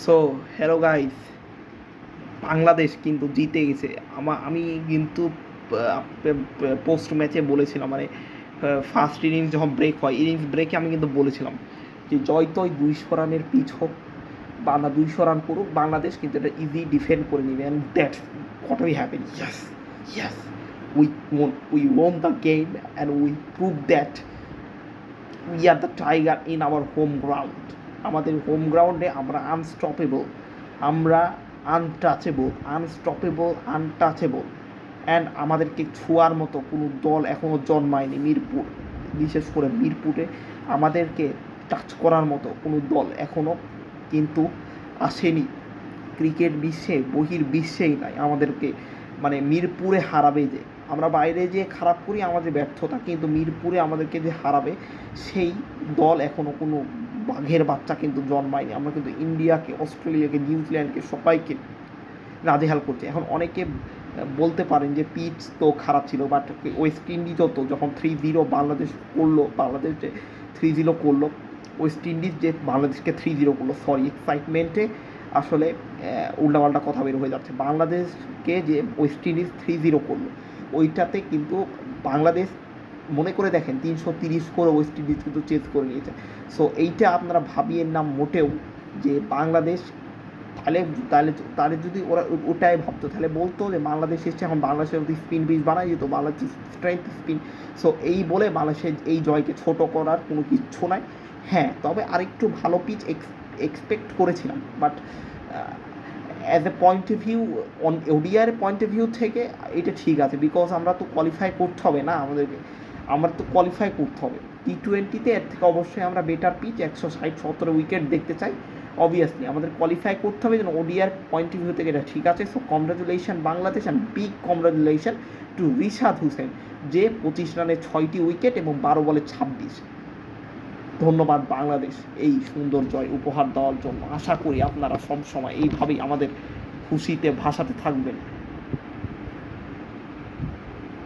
So hello guys, Bangladesh কিন্তু জিতে গেছে। আমি কিন্তু পোস্ট ম্যাচে বলেছিলাম, মানে ফার্স্ট ইনিংস যখন ব্রেক হয়, ইনিংস ব্রেকে আমি কিন্তু বলেছিলাম যে জয় তয় 200 রানের পিচ হোক বা না 200 রান করুক, বাংলাদেশ কিন্তু এটা ইজি ডিফেন্ড করে নেবে। And that's what we happen. Yes, yes, we won the game and we prove that we are the tiger in our home ground. আমাদের হোম গ্রাউন্ডে আমরা আনস্টপেবল, আমরা আনটাচেবল অ্যান্ড আমাদেরকে ছোঁয়ার মতো কোনো দল এখনও জন্মায়নি। মিরপুর, বিশেষ করে মিরপুরে আমাদেরকে টাচ করার মতো কোনো দল এখনও কিন্তু আসেনি। ক্রিকেট বিশ্বে, বহির্বিশ্বেই নাই আমাদেরকে, মানে মিরপুরে হারাবে যে, আমরা বাইরে যে খারাপ করি আমাদের ব্যর্থতা, কিন্তু মিরপুরে আমাদেরকে যে হারাবে সেই দল এখনও কোনো বাঘের বাচ্চা কিন্তু জন্মায়নি। আমরা কিন্তু ইন্ডিয়াকে, অস্ট্রেলিয়াকে, নিউজিল্যান্ডকে সবাইকে নাজেহাল করছে। এখন অনেকে বলতে পারেন যে পিচ তো খারাপ ছিল, বাট ওয়েস্ট ইন্ডিজও তো যখন 3-0 বাংলাদেশ করলো, বাংলাদেশ যে 3-0 করলো, ওয়েস্ট ইন্ডিজ যে বাংলাদেশকে 3-0 করলো, সরি এক্সাইটমেন্টে আসলে উল্টাপাল্টা কথা বের হয়ে যাচ্ছে। বাংলাদেশকে যে ওয়েস্ট ইন্ডিজ 3-0 করলো, ওইটাতে কিন্তু বাংলাদেশ, মনে করে দেখেন, 330 করে ওয়েস্ট ইন্ডিজ কিন্তু চেস করে নিয়েছে। সো এইটা আপনারা ভাবিয়েন না মোটেও যে বাংলাদেশ, তাহলে তাহলে তাহলে যদি ওরা ওটাই ভাবতো, তাহলে বলতো যে বাংলাদেশ এসছে, এখন বাংলাদেশের যদি স্পিন পিচ বানাই যেত, বাংলাদেশ স্ট্রেংথ স্পিন। সো এই বলে বাংলাদেশের এই জয়কে ছোট করার কোনো কিচ্ছু নাই। হ্যাঁ, তবে আরেকটু ভালো পিচ এক্সপেক্ট করেছিলাম, but as a point of view, on ODR point of view থেকে এটা ঠিক আছে, বিকজ আমরা তো কোয়ালিফাই করতে হবে না আমাদেরকে, আমরা তো কোয়ালিফাই করতে হবে। T20-তে এর থেকে অবশ্যই আমরা বেটার পিচ 160-170 উইকেট দেখতে চাই। অবভিয়াসলি আমাদের কোয়ালিফাই করতে হবে, যেন ওডিআর পয়েন্ট অফ ভিউ থেকে এটা ঠিক আছে। So congratulation Bangladesh, and big congratulation two Rishad Hossain, যে 25 রানে 6টি উইকেট এবং 12 বলে 26। ধন্যবাদ বাংলাদেশ এই সুন্দর জয় উপহার দেওয়ার জন্য। আশা করি আপনারা সবসময় এইভাবেই আমাদের খুশিতে ভাসাতে থাকবেন।